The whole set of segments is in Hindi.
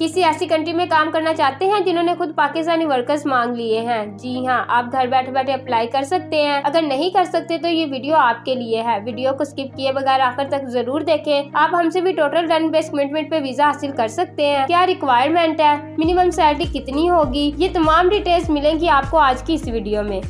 किसी ऐसी कंट्री में काम करना चाहते हैं जिन्होंने खुद पाकिस्तानी वर्कर्स मांग लिए हैं? जी हाँ, आप घर बैठे बैठे अप्लाई कर सकते हैं। अगर नहीं कर सकते तो ये वीडियो आपके लिए है। वीडियो को स्किप किए बगैर आखिर तक जरूर देखें। आप हमसे भी टोटल रन बेस्ड कमिटमेंट पे वीजा हासिल कर सकते हैं। क्या रिक्वायरमेंट है, मिनिमम सैलरी कितनी होगी, ये तमाम डिटेल्स मिलेंगी आपको आज की इस वीडियो में।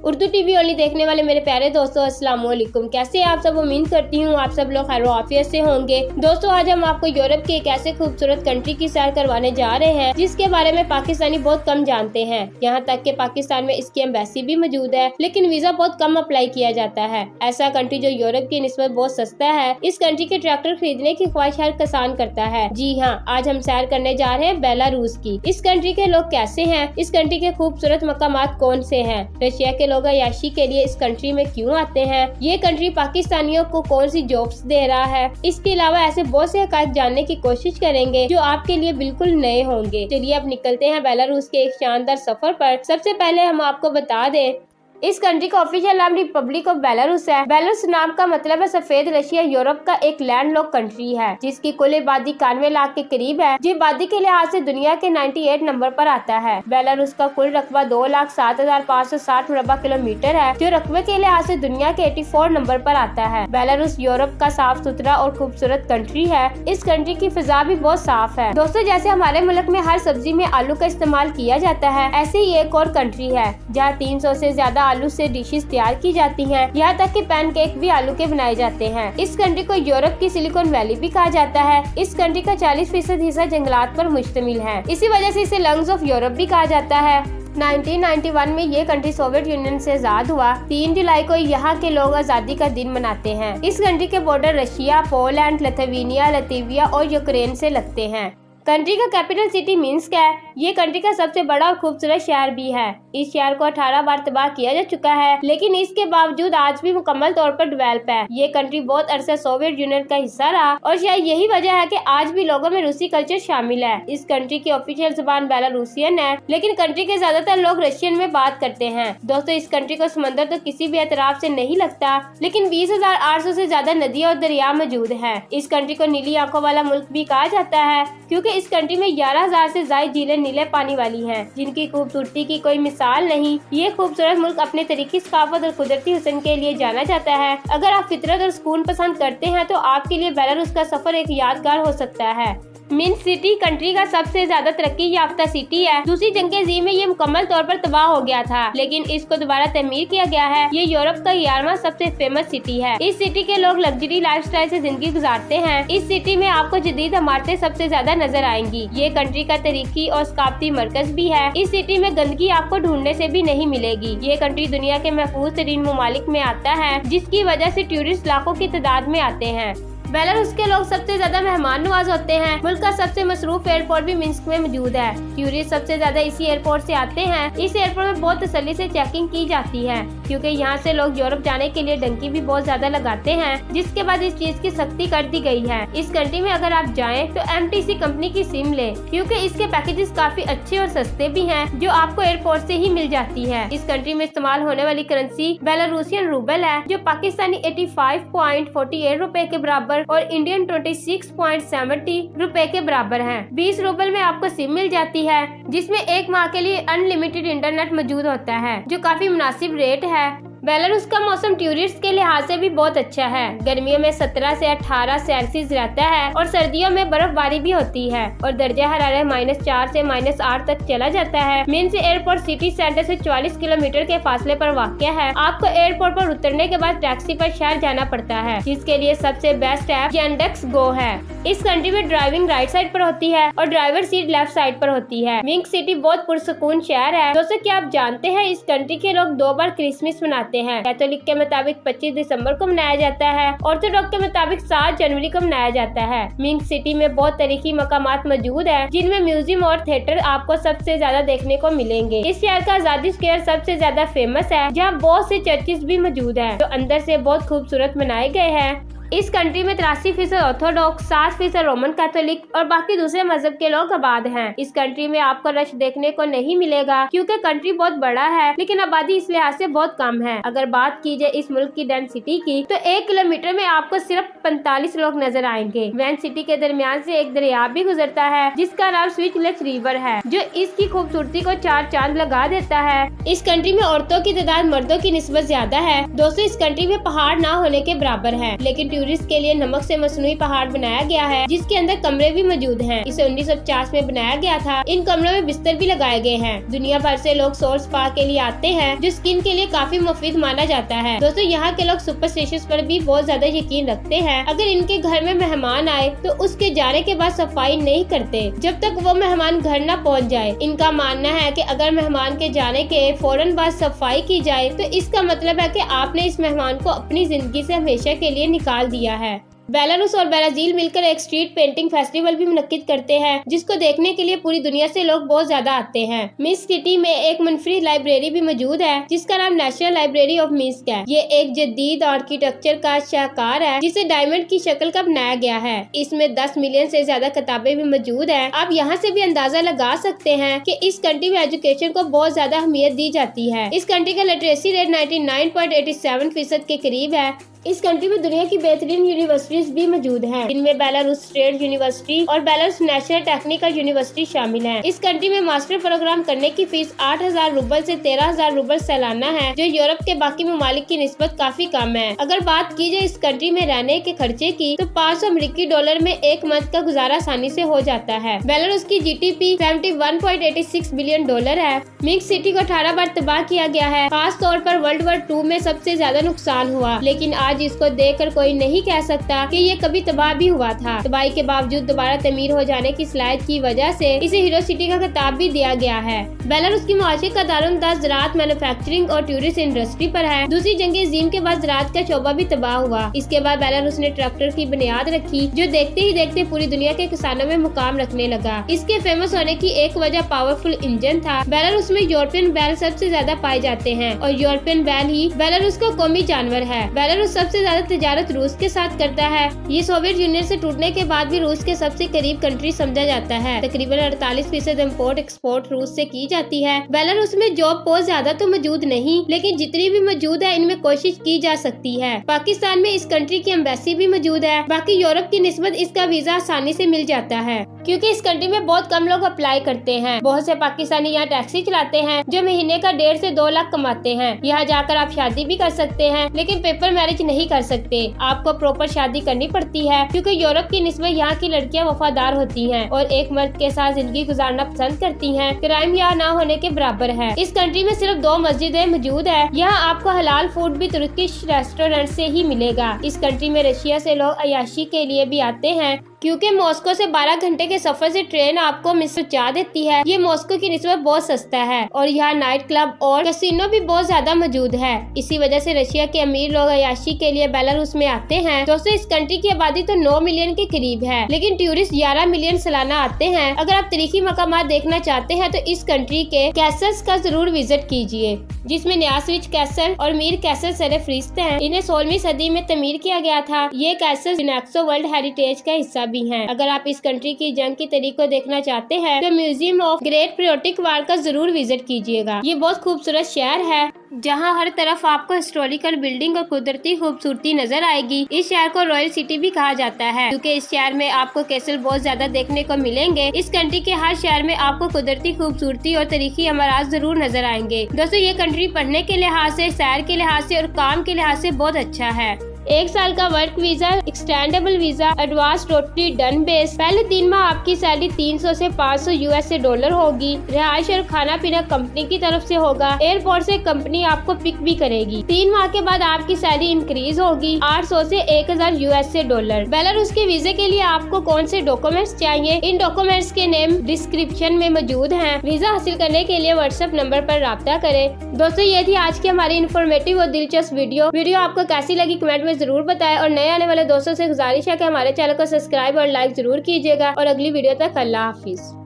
उर्दू टीवी ओनली देखने वाले मेरे प्यारे दोस्तों, अस्सलाम वालेकुम। कैसे आप सब? उम्मीद करती हूँ आप सब लोग खैर आफियत से होंगे। दोस्तों, आज हम आपको यूरोप की एक ऐसे खूबसूरत कंट्री की सैर करवाने जा रहे हैं जिसके बारे में पाकिस्तानी बहुत कम जानते हैं। यहाँ तक कि पाकिस्तान में इसकी एम्बेसी भी मौजूद है, लेकिन वीजा बहुत कम अप्लाई किया जाता है। ऐसा कंट्री जो यूरोप की निस्बत बहुत सस्ता है। इस कंट्री के ट्रैक्टर खरीदने की ख्वाहिश हर किसान करता है। जी हाँ, आज हम सैर करने जा रहे हैं बेलारूस की। इस कंट्री के लोग कैसे हैं, इस कंट्री के खूबसूरत मकामात कौन से हैं, रशिया के लोग अय्याशी के लिए इस कंट्री में क्यों आते हैं, ये कंट्री पाकिस्तानियों को कौन सी जॉब्स दे रहा है। इसके अलावा ऐसे बहुत से हक़ाइक़ जानने की कोशिश करेंगे जो आपके लिए बिल्कुल नए होंगे। चलिए अब निकलते हैं बेलारूस के एक शानदार सफर पर। सबसे पहले हम आपको बता दें, इस कंट्री का ऑफिशियल नाम रिपब्लिक ऑफ बेलारूस है। बेलारूस नाम का मतलब है सफेद रशिया। यूरोप का एक लैंडलॉक कंट्री है जिसकी कुल आबादी 91 लाख के करीब है, जो आबादी के लिहाज से दुनिया के 98 नंबर पर आता है। बेलारूस का कुल रकबा 2,07,560 मुरबा किलोमीटर है, जो रकबे के लिहाज से दुनिया के 84 नंबर पर आता है। बेलारूस यूरोप का साफ सुथरा और खूबसूरत कंट्री है। इस कंट्री की फिजा भी बहुत साफ है। दोस्तों, जैसे हमारे मुल्क में हर सब्जी में आलू का इस्तेमाल किया जाता है, ऐसे ही एक और कंट्री है जहाँ 300 से ज्यादा आलू से डिशेस तैयार की जाती हैं। यहाँ तक कि पैनकेक भी आलू के बनाए जाते हैं। इस कंट्री को यूरोप की सिलिकॉन वैली भी कहा जाता है। इस कंट्री का 40% हिस्सा जंगलात पर मुश्तमिल है। इसी वजह से इसे लंग्स ऑफ यूरोप भी कहा जाता है। 1991 में ये कंट्री सोवियत यूनियन से आजाद हुआ। 3 जुलाई को यहाँ के लोग आजादी का दिन मनाते हैं। इस कंट्री के border Russia, Poland, Lithuania, Latvia और यूक्रेन से लगते हैं। कंट्री का कैपिटल सिटी मिन्स्क है। ये कंट्री का सबसे बड़ा और खूबसूरत शहर भी है। इस शहर को 18 बार तबाह किया जा चुका है, लेकिन इसके बावजूद आज भी मुकम्मल तौर पर डेवलप है। ये कंट्री बहुत अरसा सोवियत यूनियन का हिस्सा रहा और शायद यही वजह है कि आज भी लोगों में रूसी कल्चर शामिल है। इस कंट्री की ऑफिशियल जुबान बेलारूसियन है, लेकिन कंट्री के ज्यादातर लोग रशियन में बात करते हैं। दोस्तों, इस कंट्री को समंदर तो किसी भी एतराफ से नहीं लगता, लेकिन 20,800 से ज्यादा नदियाँ और दरिया मौजूद है। इस कंट्री को नीली आंखों वाला मुल्क भी कहा जाता है, क्योंकि इस कंट्री में 11,000 से ज्यादा झीलें नीले पानी वाली हैं, जिनकी खूबसूरती की कोई मिसाल नहीं। ये खूबसूरत मुल्क अपने तरीकी, सकाफत और कुदरती हुस्न के लिए जाना जाता है। अगर आप फितरत और सुकून पसंद करते हैं तो आपके लिए बेलारूस का सफर एक यादगार हो सकता है। मिन्स्क सिटी कंट्री का सबसे ज्यादा तरक्की याफ्ता सिटी है। दूसरी जंग अज़ीम में ये मुकम्मल तौर पर तबाह हो गया था, लेकिन इसको दोबारा तमीर किया गया है। ये यूरोप का 11वां सबसे फेमस सिटी है। इस सिटी के लोग लग्जरी लाइफस्टाइल से जिंदगी गुजारते हैं। इस सिटी में आपको जदीद इमारतें सबसे ज्यादा नजर आएंगी। ये कंट्री का तरीकी और सकाफती मरकज भी है। इस सिटी में गंदगी आपको ढूंढने से भी नहीं मिलेगी। ये कंट्री दुनिया के महफूज तरीन ममालिक में आता है, जिसकी वजह से टूरिस्ट लाखों की तादाद में आते हैं। बेलारूस के लोग सबसे ज्यादा मेहमान नवाज होते हैं। मुल्क का सबसे मसरूफ एयरपोर्ट भी मिन्स्क में मौजूद है। टूरिस्ट सबसे ज्यादा इसी एयरपोर्ट से आते हैं। इस एयरपोर्ट में बहुत तसल्ली से चेकिंग की जाती है, क्योंकि यहाँ से लोग यूरोप जाने के लिए डंकी भी बहुत ज्यादा लगाते हैं, जिसके बाद इस चीज की सख्ती कर दी गई है। इस कंट्री में अगर आप जाएं तो MTC कंपनी की सिम लें, क्योंकि इसके पैकेजेस काफी अच्छे और सस्ते भी हैं, जो आपको एयरपोर्ट से ही मिल जाती है। इस कंट्री में इस्तेमाल होने वाली करेंसी बेलारूसियन रूबल है, जो पाकिस्तानी 85.48 रुपए के बराबर और इंडियन 26.70 रुपए के बराबर है। 20 रूबल में आपको सिम मिल जाती है, जिसमें 1 माह के लिए अनलिमिटेड इंटरनेट मौजूद होता है, जो काफी मुनासिब रेट है। बेलारूस का मौसम टूरिस्ट के लिहाज से भी बहुत अच्छा है। गर्मियों में 17 से 18 सेल्सियस रहता है और सर्दियों में बर्फबारी भी होती है और दर्जा हरारत -4 से -8 तक चला जाता है। मिन्स्क एयरपोर्ट सिटी सेंटर से 44 किलोमीटर के फासले पर वाक़या है। आपको एयरपोर्ट पर उतरने के बाद टैक्सी पर शहर जाना पड़ता है, जिसके लिए सबसे बेस्ट ऐप यानडेक्स गो है। इस कंट्री में ड्राइविंग राइट साइड पर होती है और ड्राइवर सीट लेफ्ट साइड पर होती है। मिन्स्क सिटी बहुत पुरसुकून शहर है। दोस्तों, क्या आप जानते हैं इस कंट्री के लोग 2 बार क्रिसमस मनाते हैं। कैथोलिक के मुताबिक 25 दिसंबर को मनाया जाता है, ऑर्थोडॉक्स के मुताबिक 7 जनवरी को मनाया जाता है। मिन्स्क सिटी में बहुत तारीखी मकामात मौजूद है, जिनमें म्यूजियम और थिएटर आपको सबसे ज्यादा देखने को मिलेंगे। इस शहर का आजादी स्क्वायर सबसे ज्यादा फेमस है, जहाँ बहुत से चर्चेज भी मौजूद है, जो अंदर से बहुत खूबसूरत बनाए गए हैं। इस कंट्री में 83% ऑर्थोडॉक्स, 7% रोमन कैथोलिक और बाकी दूसरे मजहब के लोग आबाद हैं। इस कंट्री में आपको रश देखने को नहीं मिलेगा क्योंकि कंट्री बहुत बड़ा है, लेकिन आबादी इस लिहाज से बहुत कम है। अगर बात की जाए इस मुल्क की डेंसिटी की तो 1 किलोमीटर में आपको सिर्फ 45 लोग नजर आएंगे। वैन सिटी के दरमियान से एक दरिया भी गुजरता है जिसका नाम स्विच लेक रिवर है, जो इसकी खूबसूरती को 4 चांद लगा देता है। इस कंट्री में औरतों की तादाद मर्दों की निस्बत ज्यादा है। दोस्तों, इस कंट्री में पहाड़ ना होने के बराबर है, लेकिन टूरिस्ट के लिए नमक से मसनूई पहाड़ बनाया गया है जिसके अंदर कमरे भी मौजूद हैं। इसे 1950 में बनाया गया था। इन कमरों में बिस्तर भी लगाए गए हैं। दुनिया भर से लोग सोल स्पा के लिए आते हैं जो स्किन के लिए काफी मुफीद माना जाता है। दोस्तों, यहाँ के लोग सुपरस्टिशंस पर भी बहुत ज्यादा यकीन रखते हैं। अगर इनके घर में मेहमान आए तो उसके जाने के बाद सफाई नहीं करते जब तक वो मेहमान घर न पहुँच जाए। इनका मानना है कि अगर मेहमान के जाने के फौरन बाद सफाई की जाए तो इसका मतलब है कि आपने इस मेहमान को अपनी जिंदगी से हमेशा के लिए निकाल दिया है। बेलारूस और ब्राजील मिलकर एक स्ट्रीट पेंटिंग फेस्टिवल भी मुनक्किद करते हैं जिसको देखने के लिए पूरी दुनिया से लोग बहुत ज्यादा आते हैं। मिस्क सिटी में एक मुनफरिद लाइब्रेरी भी मौजूद है जिसका नाम नेशनल लाइब्रेरी ऑफ मिस्क है। ये एक जदीद आर्किटेक्चर का शाहकार है जिसे डायमंड की शक्ल का बनाया गया है। इसमें 10 मिलियन से ज्यादा किताबें भी मौजूद है। आप यहाँ से भी अंदाजा लगा सकते हैं कि इस कंट्री में एजुकेशन को बहुत ज्यादा अहमियत दी जाती है। इस कंट्री का लिटरेसी रेट 99.87% के करीब है। इस कंट्री में दुनिया की बेहतरीन यूनिवर्सिटीज भी मौजूद हैं, जिनमें बेलारूस स्टेट यूनिवर्सिटी और बेलारूस नेशनल टेक्निकल यूनिवर्सिटी शामिल हैं। इस कंट्री में मास्टर प्रोग्राम करने की फीस 8,000 रूबल से 13,000 रूबल सालाना है, जो यूरोप के बाकी ममालिक की निस्बत काफी कम है। अगर बात की जाए इस कंट्री में रहने के खर्चे की तो 500 अमेरिकी डॉलर में एक मंथ का गुजारा आसानी से हो जाता है। बेलारूस की GDP 71.86 बिलियन डॉलर है। मिक्स सिटी को 18 बार तबाह किया गया है। खास तौर पर वर्ल्ड वॉर 2 में सबसे ज्यादा नुकसान हुआ, लेकिन आज जिसको देखकर कोई नहीं कह सकता कि ये कभी तबाह भी हुआ था। तबाही के बावजूद दोबारा तमीर हो जाने की सलाहियत की वजह से इसे हीरो सिटी का खिताब भी दिया गया है। बेलारूस की मुआशी का दारोमदार ज़राअत, मैन्युफैक्चरिंग और टूरिस्ट इंडस्ट्री पर है। दूसरी जंग अज़ीम के बाद ज़राअत का शोबा भी तबाह हुआ। इसके बाद बेलारूस ने ट्रैक्टर की बुनियाद रखी, जो देखते ही देखते पूरी दुनिया के किसानों में मुकाम रखने लगा। इसके फेमस होने की एक वजह पावरफुल इंजन था। बेलारूस में यूरोपियन बैल सबसे ज्यादा पाए जाते हैं और यूरोपियन बैल ही बेलारूस का कौमी जानवर है। बेलारूस सबसे ज्यादा तजारत रूस के साथ करता है। ये सोवियत यूनियन से टूटने के बाद भी रूस के सबसे करीब कंट्री समझा जाता है। तकरीबन 48% इम्पोर्ट एक्सपोर्ट रूस से की जाती है। बेलारूस में जॉब पोस्ट ज्यादा तो मौजूद नहीं, लेकिन जितनी भी मौजूद है इनमें कोशिश की जा सकती है। पाकिस्तान में इस कंट्री की एम्बेसी भी मौजूद है। बाकी यूरोप की निस्बत इसका वीजा आसानी से मिल जाता है, क्योंकि इस कंट्री में बहुत कम लोग अप्लाई करते हैं। बहुत से पाकिस्तानी यहाँ टैक्सी चलाते हैं, जो महीने का 1.5 से 2 लाख कमाते हैं। यहाँ जाकर आप शादी भी कर सकते हैं, लेकिन पेपर मैरिज नहीं कर सकते। आपको प्रॉपर शादी करनी पड़ती है, क्योंकि यूरोप की निस्बत यहाँ की लड़कियाँ वफादार होती हैं और एक मर्द के साथ जिंदगी गुजारना पसंद करती हैं। क्राइम यहाँ ना होने के बराबर है। इस कंट्री में सिर्फ 2 मस्जिदें मौजूद है। यहाँ आपको हलाल फूड भी तुर्किश रेस्टोरेंट से ही मिलेगा। इस कंट्री में रशिया से लोग अयाशी के लिए भी आते हैं, क्योंकि मॉस्को से 12 घंटे के सफर से ट्रेन आपको मिस्र पहुंचा देती है। ये मॉस्को की निस्बत बहुत सस्ता है और यहाँ नाइट क्लब और कैसीनो भी बहुत ज्यादा मौजूद है। इसी वजह से रशिया के अमीर लोग अयाशी के लिए बेलारूस में आते हैं। दोस्तों, इस कंट्री की आबादी तो 9 मिलियन के करीब है, लेकिन टूरिस्ट 11 मिलियन सालाना आते हैं। अगर आप तारीखी मकामात देखना चाहते हैं तो इस कंट्री के कैसल्स का जरूर विजिट कीजिए, जिसमें न्यासविच कैसल और मीर कैसल सरफरिस्त हैं। इन्हें 16वीं सदी में तमीर किया गया था। ये कैसल यूनेस्को वर्ल्ड हेरिटेज का हिस्सा भी हैं। अगर आप इस कंट्री की जंग की तारीख को देखना चाहते हैं तो म्यूजियम ऑफ ग्रेट पेट्रियोटिक वार का जरूर विजिट कीजिएगा। ये बहुत खूबसूरत शहर है, जहाँ हर तरफ आपको हिस्टोरिकल बिल्डिंग और कुदरती खूबसूरती नजर आएगी। इस शहर को रॉयल सिटी भी कहा जाता है, क्योंकि इस शहर में आपको कैसल बहुत ज्यादा देखने को मिलेंगे। इस कंट्री के हर शहर में आपको कुदरती खूबसूरती और तारीखी अमारात जरूर नजर आएंगे। दोस्तों, ये कंट्री पढ़ने के लिहाज से, सैर के लिहाज से और काम के लिहाज से बहुत अच्छा है। 1 साल का work visa, extendable visa, advance totally done base. पहले 3 माह आपकी सैलरी 300 से 500 यूएसए डॉलर होगी। रिहाइश और खाना पीना कंपनी की तरफ से होगा। एयरपोर्ट से कंपनी आपको पिक भी करेगी। 3 माह के बाद आपकी सैलरी इंक्रीज होगी 800 से 1000 यूएसए डॉलर। बेलारूस के वीजे के लिए आपको कौन से डॉक्यूमेंट्स चाहिए, इन डॉक्यूमेंट्स के नेम डिस्क्रिप्शन में मौजूद हैं। वीजा हासिल करने के लिए व्हाट्सएप नंबर पर राब्ता करें। दोस्तों, ये थी आज की हमारी इन्फॉर्मेटिव और दिलचस्प वीडियो आपको कैसी लगी कमेंट में जरूर बताएं और नए आने वाले दोस्तों से गुजारिश है कि हमारे चैनल को सब्सक्राइब और लाइक जरूर कीजिएगा। और अगली वीडियो तक अल्लाह हाफिज।